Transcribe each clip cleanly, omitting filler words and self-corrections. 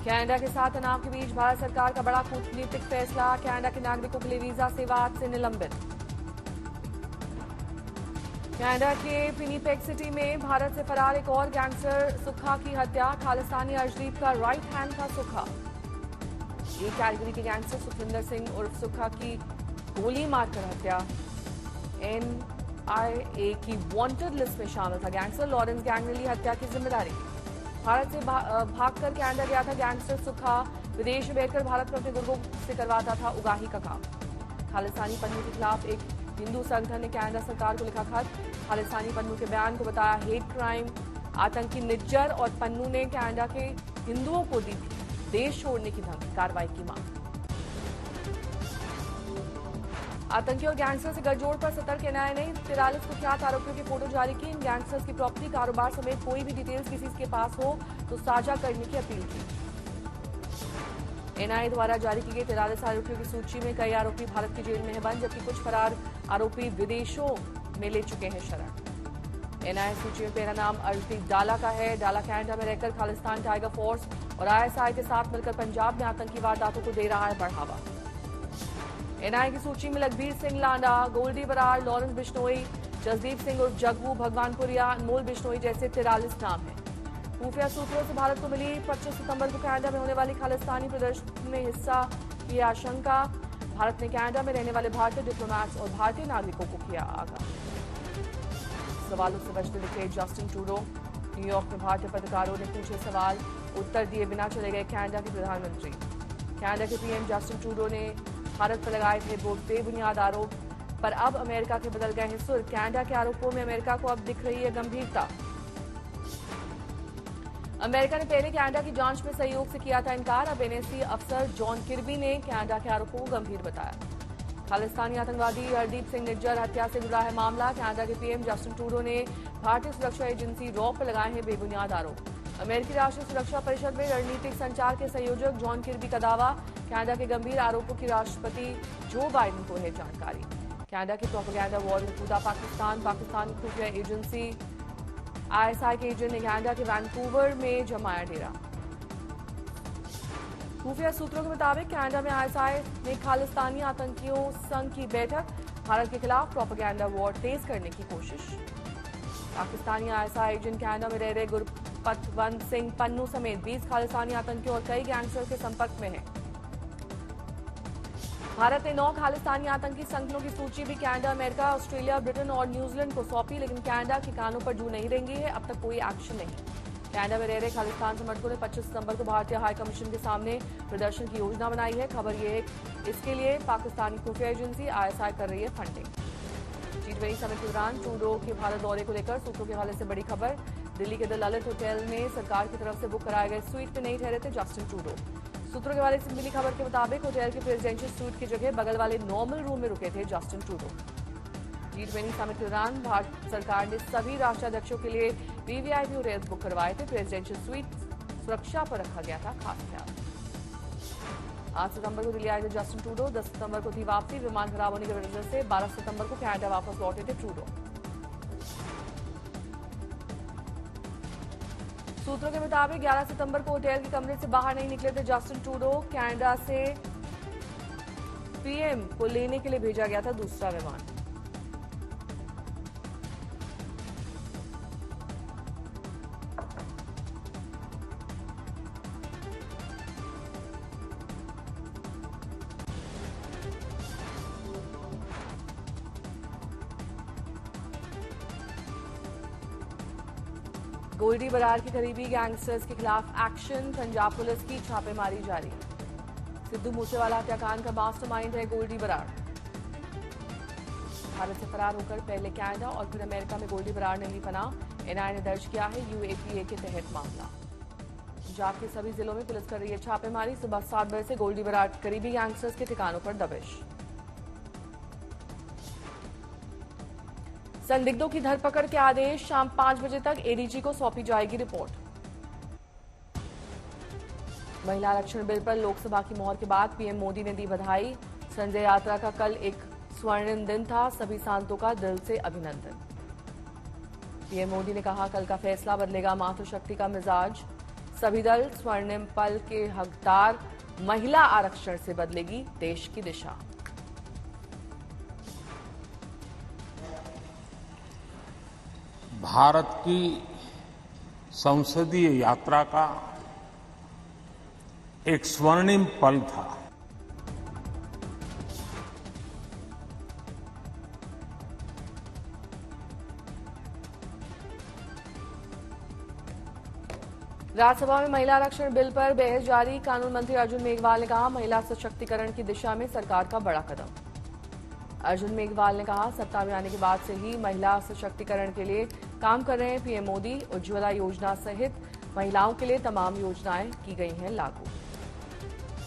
Canada के साथ तनाव के बीच भारत सरकार का बड़ा कूटनीतिक फैसला। कनाडा के नागरिकों के लिए वीजा सेवा आज से निलंबित। कनाडा के विनिपेग सिटी में भारत से फरार एक और गैंगस्टर सुखा की हत्या। खालिस्तानी अर्शदीप का राइट हैंड था सुखा। एक कैटेगरी के गैंगस्टर सुखविंदर सिंह उर्फ सुखा की गोली मारकर हत्या NIA की वांटेड लिस्ट में शामिल था। गैंगस्टर लॉरेंस गैंग ने ली हत्या की जिम्मेदारी। भारत से भागकर कनाडा गया था गैंगस्टर सुखा। विदेश में बैठकर भारत में अपने गुर्गों से करवाता था उगाही का काम। खालिस्तानी पन्नू के खिलाफ एक हिंदू संगठन ने कनाडा सरकार को लिखा खत। खालिस्तानी पन्नू के बयान को बताया हेट क्राइम। आतंकी निज्जर और पन्नू ने कनाडा के हिंदुओं को दी थी देश छोड़ने की धमकी। कार्रवाई की मांग। आतंकी और गैंगस्टर से गठजोड़ पर सतर्क NIA ने 43 कुख्यात आरोपियों की फोटो जारी की। इन गैंगस्टर्स की प्रॉपर्टी, कारोबार समेत कोई भी डिटेल्स किसी के पास हो तो साझा करने की अपील की। NIA द्वारा जारी की गई 43 आरोपियों की सूची में कई आरोपी भारत की जेल में है बंद, जबकि कुछ फरार आरोपी विदेशों में ले चुके हैं शरण। NIA सूची में पहला नाम अर्शदीप डाला का है। डाला कनाडा में रहकर खालिस्तान टाइगर फोर्स और ISI के साथ मिलकर पंजाब में आतंकी वारदातों को दे रहा है बढ़ावा। NIA की सूची में लखबीर सिंह लांडा, गोल्डी बराड़, लॉरेंस बिश्नोई, जसदीप सिंह उर्फ जग्गू, भगवानपुरिया, अनमोल बिश्नोई जैसे 43 नाम हैं। खुफिया सूत्रों से भारत को मिली 25 सितंबर को कनाडा में होने वाली खालिस्तानी प्रदर्शन में हिस्सा की आशंका। भारत ने कनाडा में रहने वाले भारतीय डिप्लोमैट्स और भारतीय नागरिकों को किया आगाह। सवालों से बचते दिखे जस्टिन ट्रूडो। न्यूयॉर्क में भारतीय पत्रकारों ने पूछे सवाल, उत्तर दिए बिना चले गए कनाडा के प्रधानमंत्री। कनाडा के PM जस्टिन ट्रूडो ने भारत पर लगाए थे बेबुनियाद आरोप, पर अब अमेरिका के बदल गए हैं सुर। कनाडा के आरोपों में अमेरिका को अब दिख रही है गंभीरता। अमेरिका ने पहले कनाडा की जांच में सहयोग से किया था इनकार। अब NSC अफसर जॉन किर्बी ने कनाडा के आरोपों को गंभीर बताया। खालिस्तानी आतंकवादी हरदीप सिंह निज्जर हत्या से जुड़ा है मामला। कनाडा के PM जस्टिन ट्रूडो ने भारतीय सुरक्षा एजेंसी रॉ पर लगाए हैं बेबुनियाद आरोप। अमेरिकी राष्ट्रीय सुरक्षा परिषद में रणनीतिक संचार के संयोजक जॉन किर्बी का दावा, कनाडा के गंभीर आरोपों की राष्ट्रपति जो बाइडेन को है जानकारी। कनाडा की प्रोपेगेंडा वॉर में कूदा पाकिस्तान। पाकिस्तान की खुफिया एजेंसी ISI के एजेंट ने कनाडा के वैंकूवर में जमाया डेरा। खुफिया सूत्रों के मुताबिक कनाडा में ISI ने खालिस्तानी आतंकियों संघ की बैठक। भारत के खिलाफ प्रोपेगेंडा वॉर तेज करने की कोशिश। पाकिस्तानी ISI एजेंट कनाडा में रह रहे गुरपतवंत सिंह पन्नू समेत 20 खालिस्तानी आतंकियों और कई गैंगस्टर के संपर्क में है। भारत ने 9 खालिस्तानी आतंकी संगठनों की सूची भी कनाडा, अमेरिका, ऑस्ट्रेलिया, ब्रिटेन और न्यूजीलैंड को सौंपी, लेकिन कनाडा के कानों पर जू नहीं रेंगी है। अब तक कोई एक्शन नहीं। कनाडा में रह रहे खालिस्तान समर्थकों ने 25 सितंबर को भारतीय हाई कमीशन के सामने प्रदर्शन की योजना बनाई है। खबर यह है इसके लिए पाकिस्तानी खुफिया एजेंसी ISI कर रही है फंडिंग। G20 समिट के दौरान ट्रूडो के भारत दौरे को लेकर सूत्रों के हवाले से बड़ी खबर। दिल्ली के द ललित होटल में सरकार की तरफ से बुक कराए गए स्वीट में नहीं ठहरे थे जस्टिन ट्रूडो। सूत्रों के हवाले से मिली खबर के मुताबिक होटल के प्रेसिडेंशियल स्वीट की जगह बगल वाले नॉर्मल रूम में रुके थे जस्टिन ट्रूडो। G20 समिट के दौरान भारत सरकार ने सभी राष्ट्राध्यक्षों के लिए VVIP होटल्स बुक करवाए थे। प्रेसिडेंशियल स्वीट सुरक्षा पर रखा गया था खास ख्याल। 8 सितंबर को दिल्ली आए थे जस्टिन ट्रूडो। 10 सितंबर को थी वापसी। विमान खराब होने की वजह से 12 सितंबर को कनाडा वापस लौटे थे ट्रूडो। सूत्रों के मुताबिक 11 सितंबर को होटल के कमरे से बाहर नहीं निकले थे जस्टिन ट्रूडो। कनाडा से PM को लेने के लिए भेजा गया था दूसरा विमान। गोल्डी बराड़ के करीबी गैंगस्टर्स के खिलाफ एक्शन। पंजाब पुलिस की छापेमारी जारी। सिद्धू मूसेवाला हत्याकांड का मास्टरमाइंड है गोल्डी बराड़। भारत से फरार होकर पहले कनाडा और फिर अमेरिका में गोल्डी बराड़ ने ली पनाह। NIA ने दर्ज किया है UAPA के तहत मामला। पंजाब के सभी जिलों में पुलिस कर रही है छापेमारी। सुबह 7 बजे से गोल्डी बराड़ करीबी गैंगस्टर्स के ठिकानों पर दबिश। संदिग्धों की धरपकड़ के आदेश। शाम 5 बजे तक ADG को सौंपी जाएगी रिपोर्ट। महिला आरक्षण बिल पर लोकसभा की मोहर के बाद PM मोदी ने दी बधाई। संजय यात्रा का कल एक स्वर्णिम दिन था। सभी सांसदों का दिल से अभिनंदन। PM मोदी ने कहा, कल का फैसला बदलेगा मातृशक्ति का मिजाज। सभी दल स्वर्णिम पल के हकदार, महिला आरक्षण से बदलेगी देश की दिशा। भारत की संसदीय यात्रा का एक स्वर्णिम पल था। राज्यसभा में महिला आरक्षण बिल पर बहस जारी। कानून मंत्री अर्जुन मेघवाल ने कहा, महिला सशक्तिकरण की दिशा में सरकार का बड़ा कदम। अर्जुन मेघवाल ने कहा, सत्ता में आने के बाद से ही महिला सशक्तिकरण के लिए काम कर रहे हैं पीएम मोदी। उज्ज्वला योजना सहित महिलाओं के लिए तमाम योजनाएं की गई हैं लागू।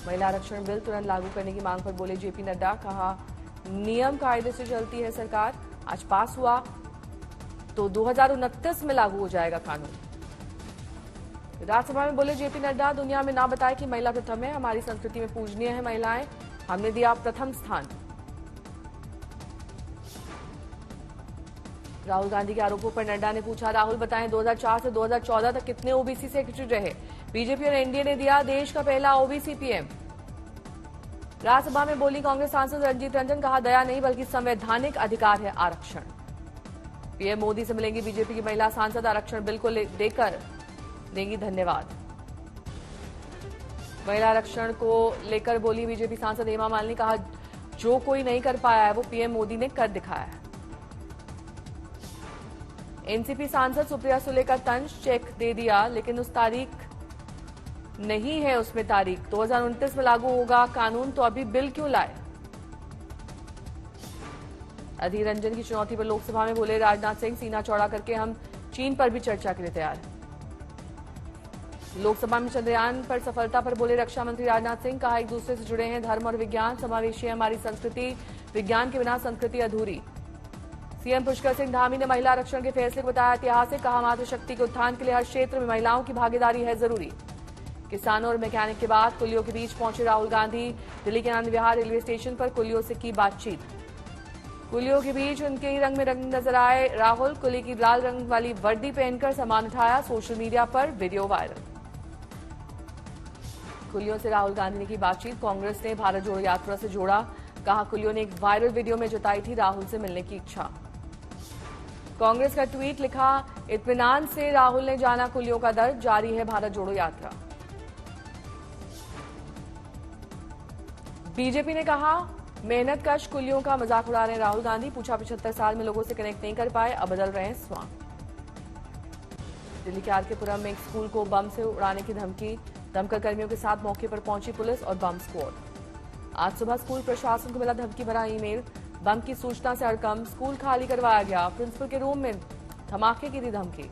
महिला आरक्षण बिल तुरंत लागू करने की मांग पर बोले जेपी नड्डा। कहा, नियम कायदे से चलती है सरकार, आज पास हुआ तो 2029 में लागू हो जाएगा कानून। राज्यसभा में बोले जेपी नड्डा, दुनिया में ना बताए कि महिला प्रथम है, हमारी संस्कृति में पूजनीय है महिलाएं, हमने दिया प्रथम स्थान। राहुल गांधी के आरोपों पर नड्डा ने पूछा, राहुल बताएं 2004 से 2014 तक कितने ओबीसी सेक्रेटरी रहे। बीजेपी और एनडीए ने दिया देश का पहला ओबीसी पीएम। राज्यसभा में बोली कांग्रेस सांसद रंजीत रंजन। कहा, दया नहीं बल्कि संवैधानिक अधिकार है आरक्षण। पीएम मोदी से मिलेंगी बीजेपी की महिला सांसद, आरक्षण बिल को देकर देंगी धन्यवाद। महिला आरक्षण को लेकर बोली बीजेपी सांसद हेमा मालिनी। कहा, जो कोई नहीं कर पाया है वो पीएम मोदी ने कर दिखाया है। एनसीपी सांसद सुप्रिया सुले का तंज, चेक दे दिया लेकिन उस तारीख नहीं है, उसमें तारीख 2029 में लागू होगा कानून, तो अभी बिल क्यों लाए। अधीर रंजन की चुनौती पर लोकसभा में बोले राजनाथ सिंह, सीना चौड़ा करके हम चीन पर भी चर्चा के लिए तैयार हैं। लोकसभा में चंद्रयान पर सफलता पर बोले रक्षा मंत्री राजनाथ सिंह। कहा, एक दूसरे से जुड़े हैं धर्म और विज्ञान, समावेशी है हमारी संस्कृति, विज्ञान के बिना संस्कृति अधूरी। सीएम पुष्कर सिंह धामी ने महिला आरक्षण के फैसले को बताया ऐतिहासिक। कहा, मातृशक्ति के उत्थान के लिए हर क्षेत्र में महिलाओं की भागीदारी है जरूरी। किसानों और मैकेनिक के बाद कुलियों के बीच पहुंचे राहुल गांधी। दिल्ली के आनंद विहार रेलवे स्टेशन पर कुलियों से की बातचीत। कुलियों के बीच उनके ही रंग में रंग नजर आए राहुल। कुली की लाल रंग वाली वर्दी पहनकर सामान उठाया, सोशल मीडिया पर वीडियो वायरल। कुलियों से राहुल गांधी ने की बातचीत। कांग्रेस ने भारत जोड़ो यात्रा से जोड़ा। कहा, कुलियों ने एक वायरल वीडियो में जताई थी राहुल से मिलने की इच्छा। कांग्रेस का ट्वीट लिखा, इत्मीनान से राहुल ने जाना कुलियों का दर्द, जारी है भारत जोड़ो यात्रा। बीजेपी ने कहा, मेहनत कश कुलियों का मजाक उड़ा रहे हैं राहुल गांधी। पूछा, 75 साल में लोगों से कनेक्ट नहीं कर पाए, अब बदल रहे हैं स्वांग। दिल्ली के आरकेपुरम में एक स्कूल को बम से उड़ाने की धमकी। दमकल कर्मियों के साथ मौके पर पहुंची पुलिस और बम स्क्वाड। आज सुबह स्कूल प्रशासन को मिला धमकी भरा ईमेल। बम की सूचना से हड़कंप, स्कूल खाली करवाया गया। प्रिंसिपल के रूम में धमाके की दी धमकी।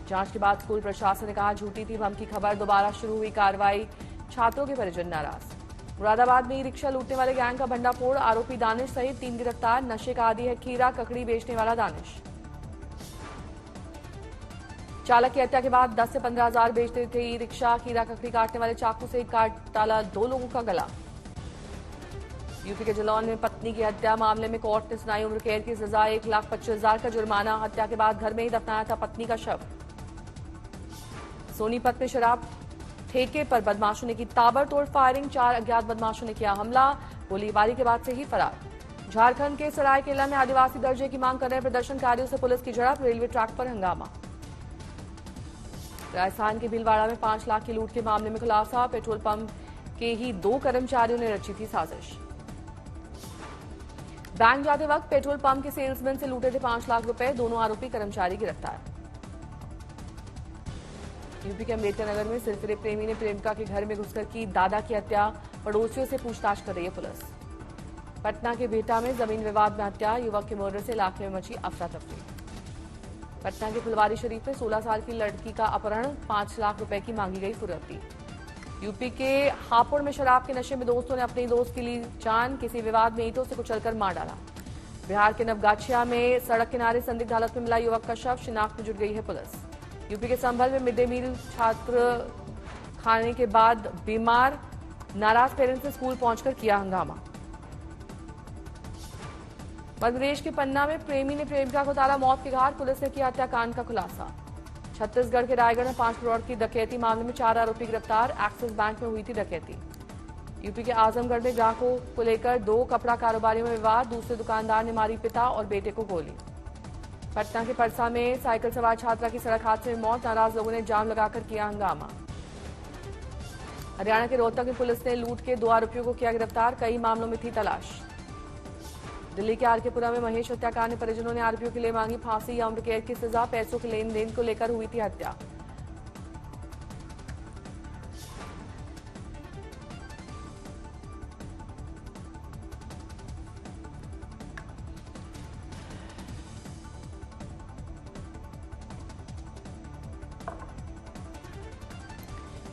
जांच के बाद स्कूल प्रशासन ने कहा, झूठी थी बम की खबर। दोबारा शुरू हुई कार्रवाई, छात्रों के परिजन नाराज। मुरादाबाद में ई रिक्शा लूटने वाले गैंग का भंडाफोड़, आरोपी दानिश सहित 3 गिरफ्तार। नशे का आदी है खीरा ककड़ी बेचने वाला दानिश। चालक की हत्या के बाद 10 से 15 हजार बेचते थे ई रिक्शा। खीरा ककड़ी काटने वाले चाकू से काट डाला 2 लोगों का गला। यूपी के जालौन में पत्नी की हत्या मामले में कोर्ट ने सुनाई उम्र कैद की सजा, 1,25,000 का जुर्माना। हत्या के बाद घर में ही दफनाया था पत्नी का शव। सोनीपत में शराब ठेके पर बदमाशों ने की ताबड़तोड़ फायरिंग, 4 अज्ञात बदमाशों ने किया हमला। गोलीबारी के बाद से ही फरार। झारखंड के सरायकेला में आदिवासी दर्जे की मांग कर रहे प्रदर्शनकारियों से पुलिस की झड़प, रेलवे ट्रैक पर हंगामा। राजस्थान के भीलवाड़ा में 5 लाख की लूट के मामले में खुलासा, पेट्रोल पंप के ही 2 कर्मचारियों ने रची थी साजिश। बैंक जाते वक्त पेट्रोल पंप के सेल्समैन से लूटे थे 5 लाख रुपए, दोनों आरोपी कर्मचारी गिरफ्तार। यूपी के अम्बेडकर नगर में सिरफिरे प्रेमी ने प्रेमिका के घर में घुसकर की दादा की हत्या, पड़ोसियों से पूछताछ कर रही है पुलिस। पटना के बेहटा में जमीन विवाद में हत्या, युवक के मर्डर से इलाके में मची अफरा तफरी। पटना के फुलवारी शरीफ में 16 साल की लड़की का अपहरण, 5 लाख रुपए की मांगी गई फिरौती। यूपी के हापुड़ में शराब के नशे में दोस्तों ने अपने दोस्त की ली जान, किसी विवाद में ईंटों से कुचलकर मार डाला। बिहार के नवगाछिया में सड़क किनारे संदिग्ध हालत में मिला युवक का शव, शिनाख्त में जुट गई है पुलिस। यूपी के संभल में मिड डे मील छात्र खाने के बाद बीमार, नाराज पेरेंट्स ने स्कूल पहुंचकर किया हंगामा। मध्य प्रदेश के पन्ना में प्रेमी ने प्रेमिका को उतारा मौत के घाट, पुलिस ने किया हत्याकांड का खुलासा। छत्तीसगढ़ के रायगढ़ में 5 करोड़ की डकैती मामले में 4 आरोपी गिरफ्तार। एक्सिस बैंक में हुई थी डकैती। यूपी के आजमगढ़ में ग्राहकों को लेकर 2 कपड़ा कारोबारियों में विवाद। दूसरे दुकानदार ने मारी पिता और बेटे को गोली। पटना के परसा में साइकिल सवार छात्रा की सड़क हादसे में मौत। नाराज लोगों ने जाम लगाकर किया हंगामा। हरियाणा के रोहतक में पुलिस ने लूट के 2 आरोपियों को किया गिरफ्तार। कई मामलों में थी तलाश। दिल्ली के आरकेपुरा में महेश हत्याकांड में परिजनों ने आरोपियों के लिए मांगी फांसी या उम्र कैद की सजा। पैसों के लेन देन को लेकर हुई थी हत्या।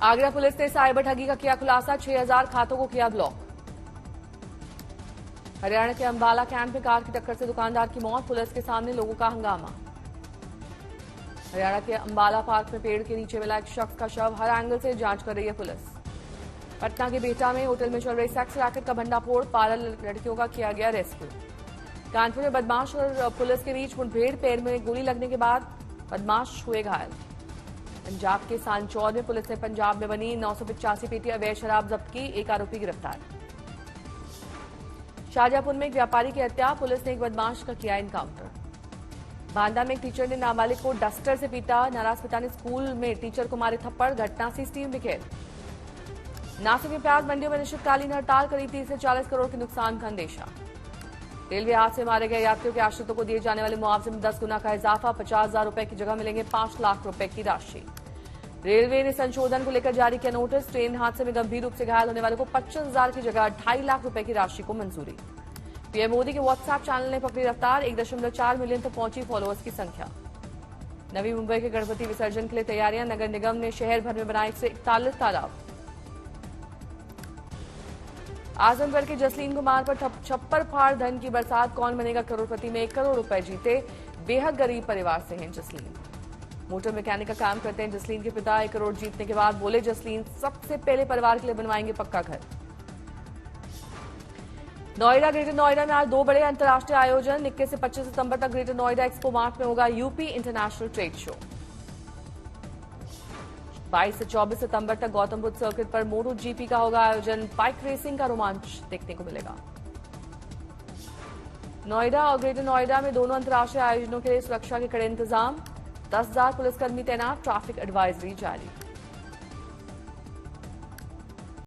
आगरा पुलिस ने साइबर ठगी का किया खुलासा। 6000 खातों को किया ब्लॉक। हरियाणा के अंबाला कैंप में कार की टक्कर से दुकानदार की मौत। पुलिस के सामने लोगों का हंगामा। हरियाणा के अंबाला पार्क में पेड़ के नीचे मिला एक शख्स का शव। हर एंगल से जांच कर रही है पुलिस। पटना के बेटा में होटल में चल रही सेक्स रैकेट का भंडाफोड़। 12 लड़कियों का किया गया रेस्क्यू। कानपुर में बदमाश और पुलिस के बीच मुठभेड़। पैर में गोली लगने के बाद बदमाश हुए घायल। पंजाब के सांचौर में पुलिस ने पंजाब में बनी 985 पेटी अवैध शराब जब्त की। 1 आरोपी गिरफ्तार। शाहजहांपुर में एक व्यापारी की हत्या। पुलिस ने एक बदमाश का किया एनकाउंटर। बांदा में एक टीचर ने नाबालिग को डस्टर से पीटा। नाराज पिता ने स्कूल में टीचर को मारे थप्पड़। घटना सीसीटीवी में कैद। नासिक में प्याज मंडियों में अनिश्चितकालीन हड़ताल। करीब 30 से 40 करोड़ के नुकसान का अंदेशा। रेलवे हादसे में मारे गए यात्रियों के आश्रितों को दिए जाने वाले मुआवजे में 10 गुना का इजाफा। 50,000 रुपए की जगह मिलेंगे 5 लाख रुपए की राशि। रेलवे ने संशोधन को लेकर जारी किया नोटिस। ट्रेन हादसे में गंभीर रूप से घायल होने वाले को 25,000 की जगह 2.5 लाख रुपए की राशि को मंजूरी। पीएम मोदी के व्हाट्सएप चैनल ने पकड़ी रफ्तार। 1.4 मिलियन तक पहुंची फॉलोअर्स की संख्या। नवी मुंबई के गणपति विसर्जन के लिए तैयारियां। नगर निगम ने शहर भर में बनाए 141 तालाब। आजमगढ़ के जसलीन कुमार पर छप्पर फाड़ धन की बरसात। कौन बनेगा करोड़पति में 1 करोड़ रुपए जीते। बेहद गरीब परिवार से हैं जसलीन। मोटर मैकेनिक का काम करते हैं जसलीन के पिता। 1 करोड़ जीतने के बाद बोले जसलीन सबसे पहले परिवार के लिए बनवाएंगे पक्का घर। नोएडा ग्रेटर नोएडा में आज 2 बड़े अंतर्राष्ट्रीय आयोजन। 21 से 25 सितंबर तक ग्रेटर नोएडा एक्सपो मार्ट में होगा यूपी इंटरनेशनल ट्रेड शो। 22 से 24 सितंबर तक गौतम बुद्ध सर्किट पर मोटो जीपी का होगा आयोजन। बाइक रेसिंग का रोमांच देखने को मिलेगा। नोएडा और ग्रेटर नोएडा में दोनों अंतर्राष्ट्रीय आयोजनों के लिए सुरक्षा के कड़े इंतजाम। 10,000 पुलिसकर्मी तैनात। ट्रैफिक एडवाइजरी जारी।